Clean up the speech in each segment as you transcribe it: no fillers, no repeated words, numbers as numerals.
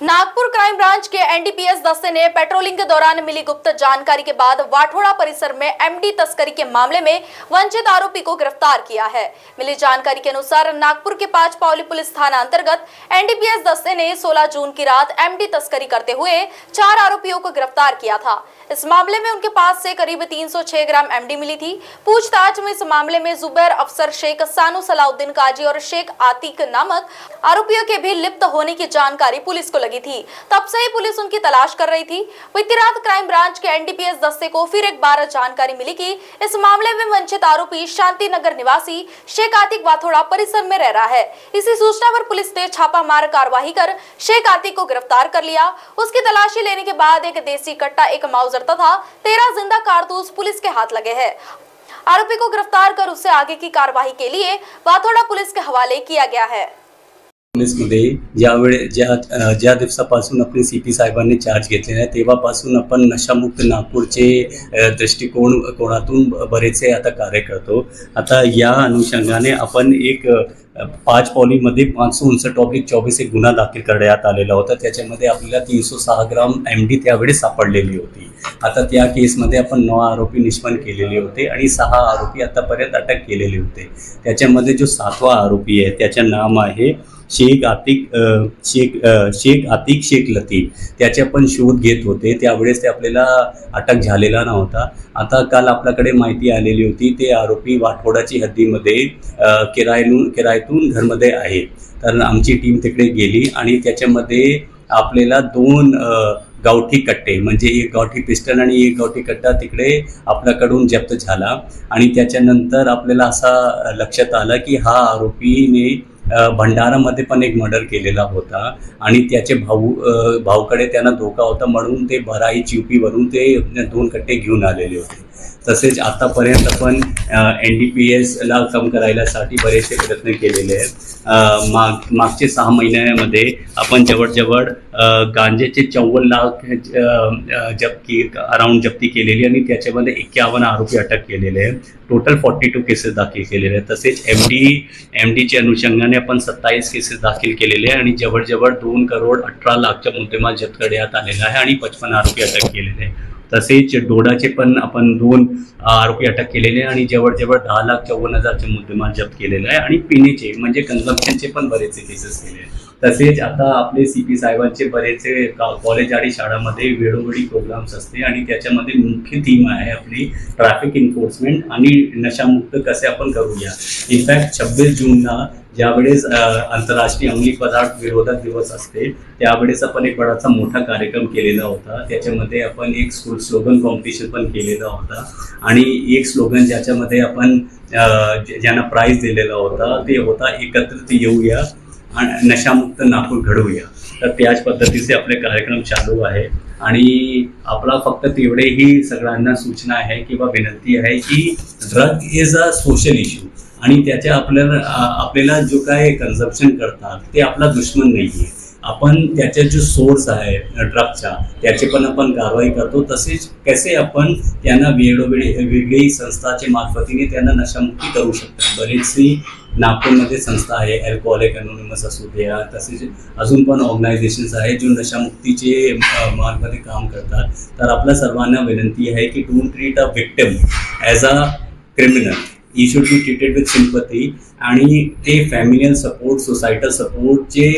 Nagpur crime branch के NDPS दस्ते ने patrolling के दौरान मिली गुप्त जानकारी के बाद वाठोड़ा परिसर में एमडी तस्करी के मामले में वंचित आरोपी को गिरफ्तार किया है। मिली जानकारी के अनुसार नागपुर के पांचपावली पुलिस थाना अंतर्गत एनडीपीएस दस्ते ने 16 जून की रात एमडी तस्करी करते हुए 4 आरोपियों को गिरफ्तार किया था। इस मामले में उनके पास से करीब 306 ग्राम एमडी मिली थी। पूछताछ में इस मामले में जुबैर अफसर, शेख सानू सलाउद्दीन काजी और शेख आतिक नामक आरोपियों के भी लिप्त होने की जानकारी पुलिस को लगी थी। तब से ही पुलिस उनकी तलाश कर रही थी। बीती रात क्राइम ब्रांच के एनडीपीएस दस्ते को फिर एक बार जानकारी मिली कि इस मामले में वंचित आरोपी शांति नगर निवासी शेख आतिक वाठोड़ा परिसर में रह रहा है। इसी सूचना पर पुलिस ने छापामार कार्रवाई कर शेख आतिक को गिरफ्तार कर लिया। उसकी तलाशी लेने के बाद एक देसी कट्टा, एक माउजर तथा 13 जिंदा कारतूस पुलिस के हाथ लगे हैं। आरोपी को गिरफ्तार कर उससे आगे की कार्रवाई के लिए वाठोड़ा पुलिस के हवाले किया गया है। पोलिसमध्ये ज्या दिवसापासून आपले सीपी साहेबांनी चार्ज घेतलेला आहे तेव्हापासून आपण नशामुक्त नागपूरचे दृष्टिकोनातून बरेचसे आता कार्य करतो। आता या अनुषंगाने आपण एक पाचपावलीमध्ये 559/24 एक गुन्हा दाखल करण्यात आलेला होता। त्याच्यामध्ये आपल्याला 306 ग्राम एमडी त्यावेळी सापडलेली होती। आता त्या केसमध्ये आपण 9 आरोपी निष्पन्न केलेले होते आणि 6 आरोपी आतापर्यंत अटक केलेले होते। त्याच्यामध्ये जो 7वा आरोपी आहे त्याचे नाम आहे शेख आतिक शेख लतीफ। त्याचे पण शोध घेत होते, त्यावेळेस ते आपल्याला अटक झालेला नव्हता। आता काल आपल्याकडे माहिती आलेली होती ते आरोपी वाठोडाची हद्दीमध्ये किरायतून घरमध्ये आहे। तर आमची टीम तिकडे गेली आणि त्याच्यामध्ये आपल्याला 2 गावठी कट्टे म्हणजे एक गावठी पिस्टल आणि एक गावठी कट्टा तिकडे आपल्याकडून जप्त झाला। आणि त्याच्यानंतर आपल्याला असा लक्षात आलं की हा आरोपीने भंडारामध्ये पण एक मर्डर केलेला होता आणि त्याचे भाऊकडे त्यांना धोका होता म्हणून ते भराई चिवपीवरून ते 2 कट्टे घेऊन आलेले होते। तसेच आतापर्यंत आपण एनडीपीएसला कम करायसाठी बरेचसे प्रयत्न केलेले आहेत। मागचे 6 महिन्यामध्ये आपण जवळजवळ गांजेचे 54 लाख जप्ती केलेली आणि त्याच्यामध्ये 51 आरोपी अटक केलेले आहेत। टोटल 42 केसेस दाखल केलेले आहेत। तसेच एमडीच्या अनुषंगाने आपण 27 केसेस दाखल केलेले आहे आणि जवळजवळ 2,18,00,000चा मुद्देमाल जप्त करण्यात आलेला आहे आणि 55 आरोपी अटक केलेले आहेत। तसेच डोडाचे पण आपण 2 आरोपी अटक केलेले आणि जवळजवळ 10,54,000चे मुद्देमाल जप्त केलेला आहे आणि पिण्याचे म्हणजे कन्झम्पशनचे पण बरेचसे केसेस केले। तसेच आता आपले सीपी साहेबांचे बरेचसे कॉलेज आणि शाळांमध्ये वेळोवेळी प्रोग्राम्स असते आणि त्याच्यामध्ये मुख्य थीम आहे आपली ट्रॅफिक एन्फोर्समेंट आणि नशामुक्त कसे आपण करूया। इनफॅक्ट 26 जूनला ज्यावेळेस आंतरराष्ट्रीय अंमली पदार्थ विरोधक दिवस असते त्यावेळेस आपण एक बराचसा मोठा कार्यक्रम केलेला होता। त्याच्यामध्ये आपण एक स्लोगन कॉम्पिटिशन पण केलेला होता आणि एक स्लोगन ज्याच्यामध्ये आपण ज्यांना प्राइज दिलेला होता ते होता एकत्रित येऊया आणि नशामुक्त नागपूर घडवूया। तर त्याच पद्धतीचे आपले कार्यक्रम चालू आहे आणि आपला फक्त तेवढेही सगळ्यांना सूचना आहे किंवा विनंती आहे की drug is a social issue आणि त्याच्या आपल्याला जो काय कन्झम्पशन करतात ते आपला दुश्मन नाही आहे। आपण त्याचे जो सोर्स आहे ड्रगचा त्याचे पण आपण कारवाई करतो। तसेच कसे आपण त्यांना वेगवेगळी संस्थाच्या मार्फतीने त्यांना नशामुक्ती करू शकतो। बरेचशी नागपूरमध्ये संस्था आहे, अल्कोहोलिक अनोनिमस असू द्या, तसेच अजून पण ऑर्गनायझेशन्स आहेत जो नशामुक्तीचे मार्फत काम करतात। तर आपल्या सर्वांना विनंती आहे की don't treat a victim as a criminal, he should be treated with sympathy आणि ते फॅमिलियल सपोर्ट, सोसायटल सपोर्टचे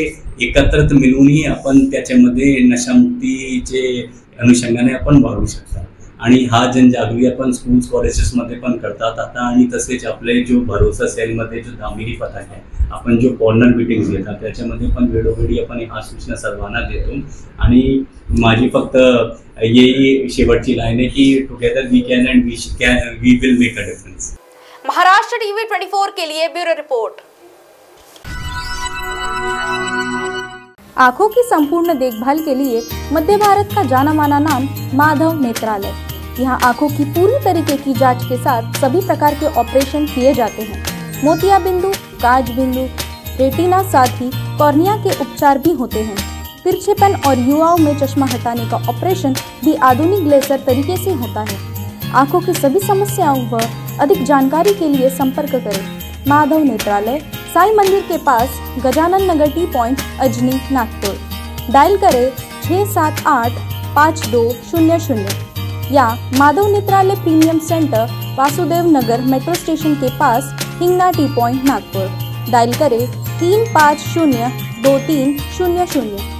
एकत्रित मिळूनही आपण त्याच्यामध्ये नशामुक्तीचे अनुषंगाने आपण वाढवू शकता। आणि हा जनजागृती आपण स्कूल्स कॉलेजेसमध्ये पण करतात आता। आणि तसेच आपले जो भरोसा सेलमध्ये जो दामिनी पथक आहे आपण जो कॉर्नर मीटिंग्स घेतात त्याच्यामध्ये पण वेळोवेळी आपण ह्या सूचना सर्वांना देतो। आणि माझी फक्त यही शेवटची लाईन आहे की together we can and we will make a difference. Maharashtra TV 24 के लिए ब्यूरो रिपोर्ट। आँखों की संपूर्ण देखभाल के लिए मध्य भारत का जाना माना नाम माधव नेत्रालय। यहाँ आँखों की पूरी तरीके की जांच के साथ सभी प्रकार के ऑपरेशन किए जाते हैं। मोतिया बिंदु, काज बिंदु, रेटिना साथ ही कॉर्निया के उपचार भी होते हैं। तिरछेपन और युवाओं में चश्मा हटाने का ऑपरेशन भी आधुनिक लेजर तरीके से होता है। आँखों की सभी समस्याओं व अधिक जानकारी के लिए संपर्क करें माधव नेत्रालय, साई मंदिर के पास, Gajanan Nagar T point, Ajni, Nagpur. Dial करें 678-5200 या Madhav Netralaya premium centre Vasudev Nagar metro station के पास Hingna T point Nagpur. Dial करें 3502300।